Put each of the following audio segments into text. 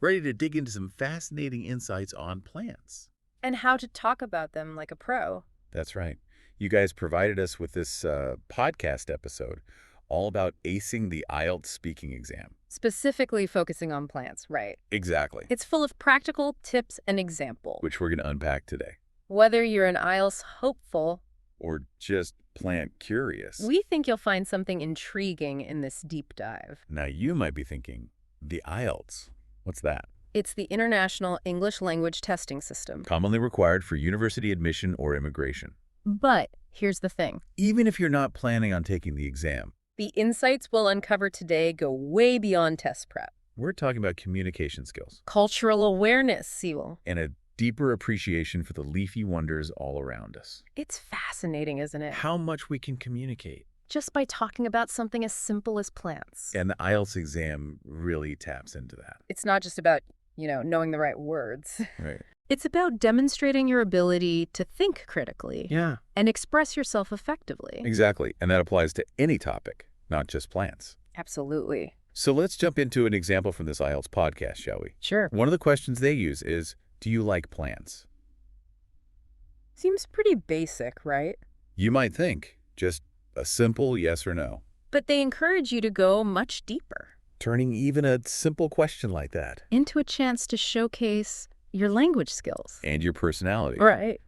ready to dig into some fascinating insights on plants. And how to talk about them like a pro. That's right. You guys provided us with this podcast episode all about acing the IELTS speaking exam. Specifically focusing on plants, right? Exactly. It's full of practical tips and examples. Which we're going to unpack today. Whether you're an IELTS hopeful or just plant curious, we think you'll find something intriguing in this deep dive. Now you might be thinking, the IELTS, what's that? It's the International English Language Testing System. Commonly required for university admission or immigration. But here's the thing. Even if you're not planning on taking the exam, the insights we'll uncover today go way beyond test prep. We're talking about communication skills, cultural awareness, Sewell, and a deeper appreciation for the leafy wonders all around us. It's fascinating, isn't it? How much we can communicate. Just by talking about something as simple as plants. And the IELTS exam really taps into that. It's not just about, knowing the right words. Right. It's about demonstrating your ability to think critically. Yeah. And express yourself effectively. Exactly. And that applies to any topic, not just plants. Absolutely. So let's jump into an example from this IELTS podcast, shall we? Sure. One of the questions they use is, do you like plants? Seems pretty basic, right? You might think, just a simple yes or no. But they encourage you to go much deeper. Turning even a simple question like that into a chance to showcase your language skills. And your personality. Right.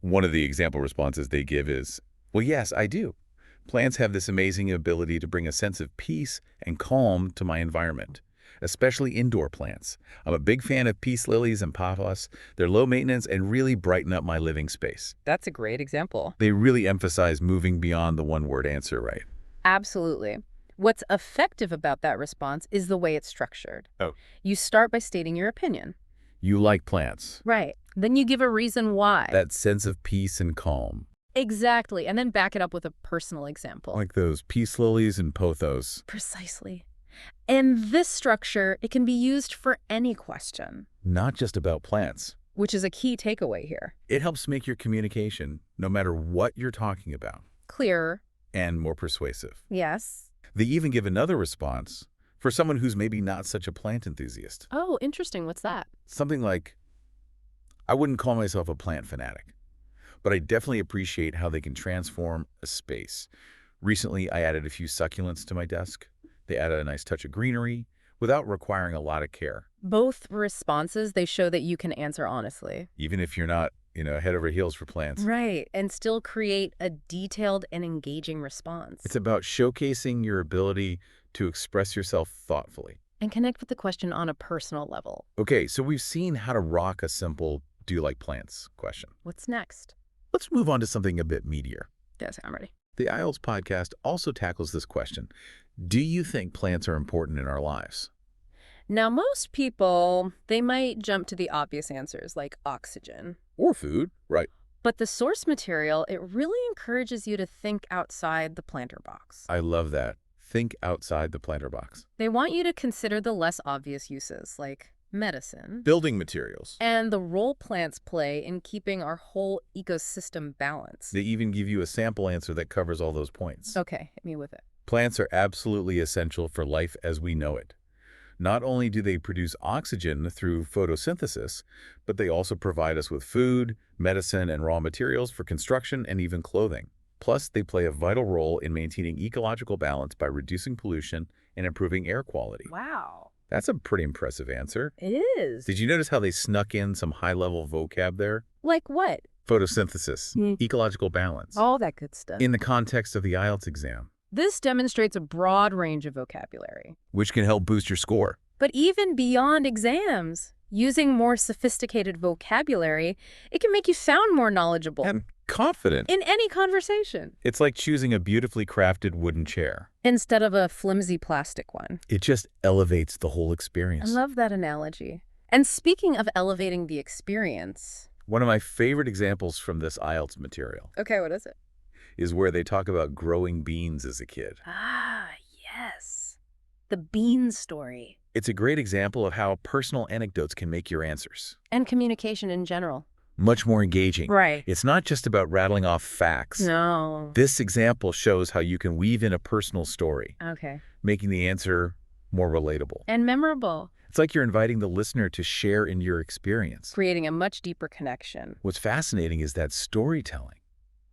One of the example responses they give is, well, yes, I do. Plants have this amazing ability to bring a sense of peace and calm to my environment, especially indoor plants. I'm a big fan of peace lilies and pawpaws. They're low maintenance and really brighten up my living space. That's a great example. They really emphasize moving beyond the one-word answer, right? Absolutely. What's effective about that response is the way it's structured. Oh. You start by stating your opinion. You like plants. Right. Then you give a reason why. That sense of peace and calm. Exactly. And then back it up with a personal example. Like those peace lilies and pothos. Precisely. And this structure, it can be used for any question. Not just about plants. Which is a key takeaway here. It helps make your communication, no matter what you're talking about, clearer. And more persuasive. Yes. They even give another response for someone who's maybe not such a plant enthusiast. Oh, interesting. What's that? Something like, I wouldn't call myself a plant fanatic, but I definitely appreciate how they can transform a space. Recently, I added a few succulents to my desk. They added a nice touch of greenery without requiring a lot of care. Both responses, they show that you can answer honestly. Even if you're not, head over heels for plants. Right, and still create a detailed and engaging response. It's about showcasing your ability to express yourself thoughtfully. And connect with the question on a personal level. Okay, so we've seen how to rock a simple, do you like plants question. What's next? Let's move on to something a bit meatier. Yes, I'm ready. The IELTS podcast also tackles this question. Do you think plants are important in our lives? Now, most people, they might jump to the obvious answers like oxygen. Or food, right. But the source material, it really encourages you to think outside the planter box. I love that. Think outside the planter box. They want you to consider the less obvious uses like medicine. Building materials. And the role plants play in keeping our whole ecosystem balanced. They even give you a sample answer that covers all those points. Okay, hit me with it. Plants are absolutely essential for life as we know it. Not only do they produce oxygen through photosynthesis, but they also provide us with food, medicine, and raw materials for construction and even clothing. Plus, they play a vital role in maintaining ecological balance by reducing pollution and improving air quality. Wow. That's a pretty impressive answer. It is. Did you notice how they snuck in some high-level vocab there? Like what? Photosynthesis, ecological balance. All that good stuff. In the context of the IELTS exam. This demonstrates a broad range of vocabulary. Which can help boost your score. But even beyond exams, using more sophisticated vocabulary, it can make you sound more knowledgeable. And confident. In any conversation. It's like choosing a beautifully crafted wooden chair. Instead of a flimsy plastic one. It just elevates the whole experience. I love that analogy. And speaking of elevating the experience... One of my favorite examples from this IELTS material. Okay, what is it? Is where they talk about growing beans as a kid. Ah, yes. The bean story. It's a great example of how personal anecdotes can make your answers. And communication in general. Much more engaging. Right. It's not just about rattling off facts. No. This example shows how you can weave in a personal story. Okay. Making the answer more relatable. And memorable. It's like you're inviting the listener to share in your experience. creating a much deeper connection. What's fascinating is that storytelling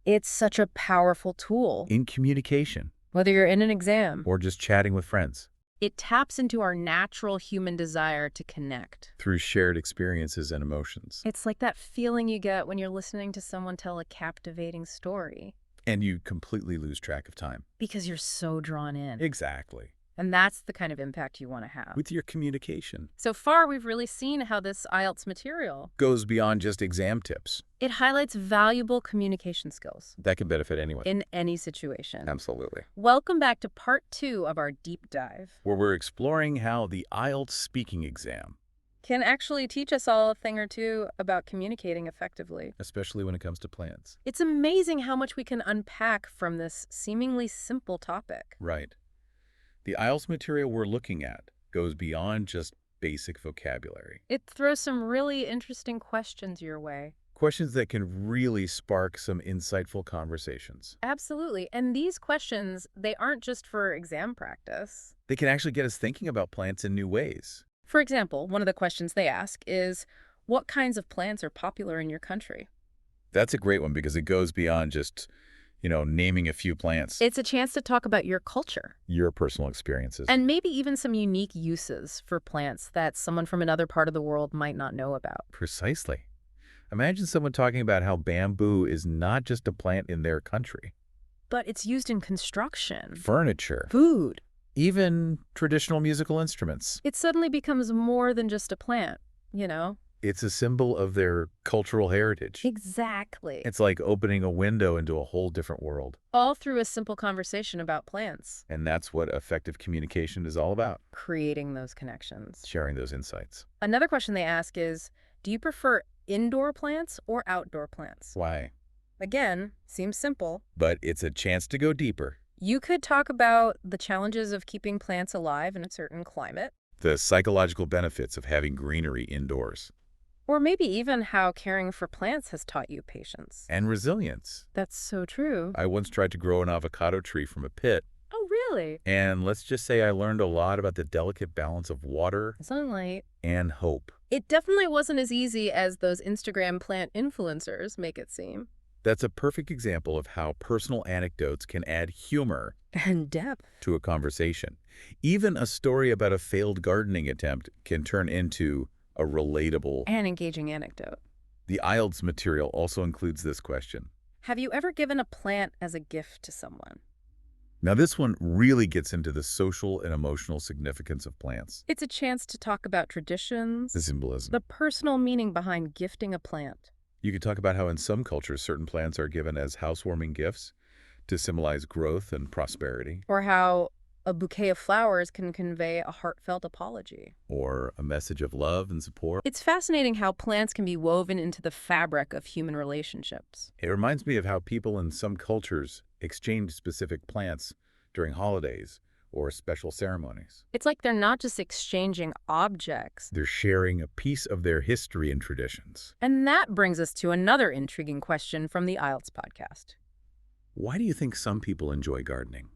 It's such a powerful tool, in communication whether you're in an exam. or just chatting with friends It taps into our natural human desire to connect. through shared experiences and emotions. It's like that feeling you get when you're listening to someone tell a captivating story And you completely lose track of time. because you're so drawn in. Exactly. And that's the kind of impact you want to have. With your communication. So far, we've really seen how this IELTS material, Goes beyond just exam tips. it highlights valuable communication skills That can benefit anyone. in any situation. Absolutely. Welcome back to part 2 of our deep dive. Where we're exploring how the IELTS speaking exam, Can actually teach us all a thing or two about communicating effectively. especially when it comes to plans. It's amazing how much we can unpack from this seemingly simple topic. Right. The IELTS material we're looking at goes beyond just basic vocabulary. It throws some really interesting questions your way. Questions that can really spark some insightful conversations. Absolutely. And these questions, they aren't just for exam practice. They can actually get us thinking about plants in new ways. For example, one of the questions they ask is, what kinds of plants are popular in your country? That's a great one because it goes beyond just, naming a few plants. It's a chance to talk about your culture Your personal experiences. and maybe even some unique uses for plants that someone from another part of the world might not know about. Precisely. Imagine someone talking about how bamboo is not just a plant in their country. But it's used in construction, Furniture. food. Even traditional musical instruments. It suddenly becomes more than just a plant, you know? It's a symbol of their cultural heritage. Exactly. It's like opening a window into a whole different world. All through a simple conversation about plants. And that's what effective communication is all about. Creating those connections. Sharing those insights. Another question they ask is, do you prefer indoor plants or outdoor plants? Why? Again, seems simple. But it's a chance to go deeper. You could talk about the challenges of keeping plants alive in a certain climate, The psychological benefits of having greenery indoors. or maybe even how caring for plants has taught you patience. And resilience. That's so true. I once tried to grow an avocado tree from a pit. Oh, really? And let's just say I learned a lot about the delicate balance of water Sunlight. and hope. It definitely wasn't as easy as those Instagram plant influencers make it seem. That's a perfect example of how personal anecdotes can add humor And depth. to a conversation. Even a story about a failed gardening attempt can turn into a relatable. And engaging anecdote. The IELTS material also includes this question. Have you ever given a plant as a gift to someone? Now this one really gets into the social and emotional significance of plants. It's a chance to talk about traditions, The symbolism. the personal meaning behind gifting a plant. You could talk about how in some cultures certain plants are given as housewarming gifts to symbolize growth and prosperity, Or how a bouquet of flowers can convey a heartfelt apology. or a message of love and support. It's fascinating how plants can be woven into the fabric of human relationships. It reminds me of how people in some cultures exchange specific plants during holidays or special ceremonies. It's like they're not just exchanging objects. They're sharing a piece of their history and traditions. And that brings us to another intriguing question from the IELTS podcast. Why do you think some people enjoy gardening?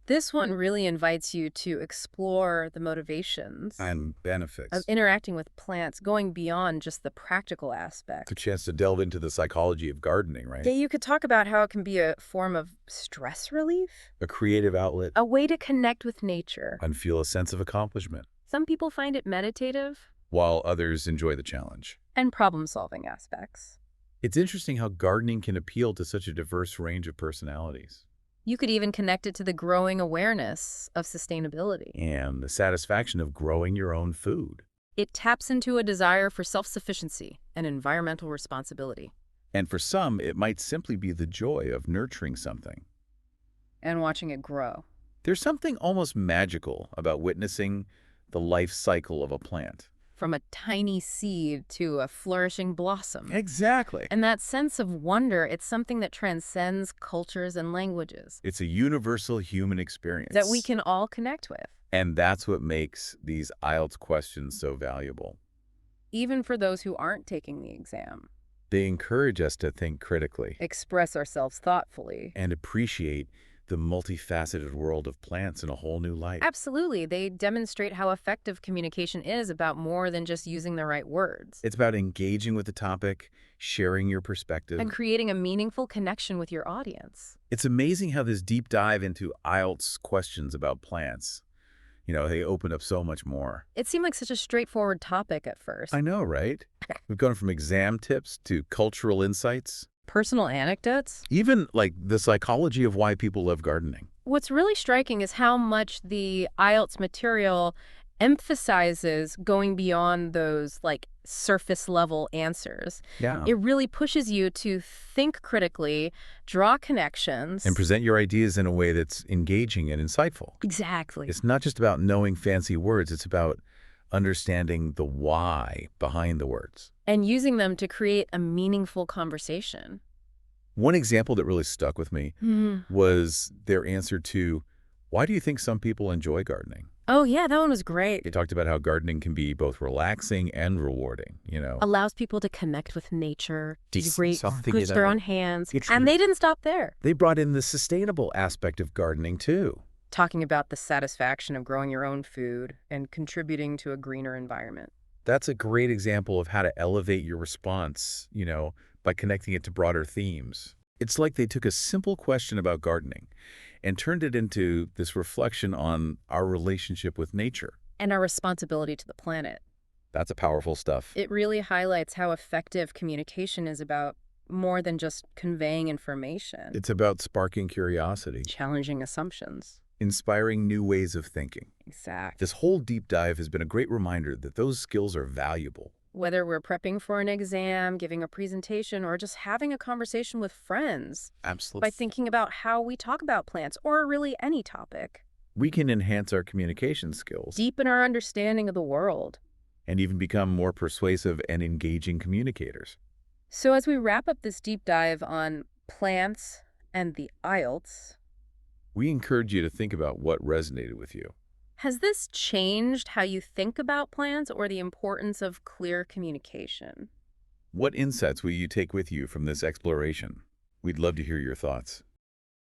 This one really invites you to explore the motivations And benefits. of interacting with plants, going beyond just the practical aspect. It's a chance to delve into the psychology of gardening, right? Yeah, you could talk about how it can be a form of stress relief, A creative outlet a way to connect with nature. and feel a sense of accomplishment, Some people find it meditative while others enjoy the challenge. and problem-solving aspects. It's interesting how gardening can appeal to such a diverse range of personalities. You could even connect it to the growing awareness of sustainability. And the satisfaction of growing your own food. It taps into a desire for self-sufficiency and environmental responsibility. And for some, it might simply be the joy of nurturing something. And watching it grow. There's something almost magical about witnessing the life cycle of a plant. From a tiny seed to a flourishing blossom. Exactly. And that sense of wonder, it's something that transcends cultures and languages. It's a universal human experience. That we can all connect with. And that's what makes these IELTS questions so valuable. Even for those who aren't taking the exam. They encourage us to think critically Express ourselves thoughtfully. and appreciate the multifaceted world of plants in a whole new light. Absolutely. They demonstrate how effective communication is about more than just using the right words. It's about engaging with the topic, sharing your perspective. And creating a meaningful connection with your audience. It's amazing how this deep dive into IELTS questions about plants, they open up so much more. It seemed like such a straightforward topic at first. I know, right? We've gone from exam tips to cultural insights, Personal anecdotes. even like the psychology of why people love gardening. What's really striking is how much the IELTS material emphasizes going beyond those surface level answers. Yeah. It really pushes you to think critically, draw connections. And present your ideas in a way that's engaging and insightful. Exactly. It's not just about knowing fancy words. It's about understanding the why behind the words. And using them to create a meaningful conversation. One example that really stuck with me was their answer to, why do you think some people enjoy gardening? Oh, yeah, that one was great. They talked about how gardening can be both relaxing and rewarding, Allows people to connect with nature, great something goods their own hands. It's- And they didn't stop there. They brought in the sustainable aspect of gardening, too. Talking about the satisfaction of growing your own food and contributing to a greener environment. That's a great example of how to elevate your response, by connecting it to broader themes. It's like they took a simple question about gardening and turned it into this reflection on our relationship with nature. And our responsibility to the planet. That's a powerful stuff. It really highlights how effective communication is about more than just conveying information. It's about sparking curiosity, Challenging assumptions. inspiring new ways of thinking. Exactly. This whole deep dive has been a great reminder that those skills are valuable. Whether we're prepping for an exam, giving a presentation, or just having a conversation with friends, Absolutely. by thinking about how we talk about plants, or really any topic, We can enhance our communication skills deepen our understanding of the world. and even become more persuasive and engaging communicators. So as we wrap up this deep dive on plants and the IELTS, We encourage you to think about what resonated with you. has this changed how you think about plants or the importance of clear communication? What insights will you take with you from this exploration? We'd love to hear your thoughts.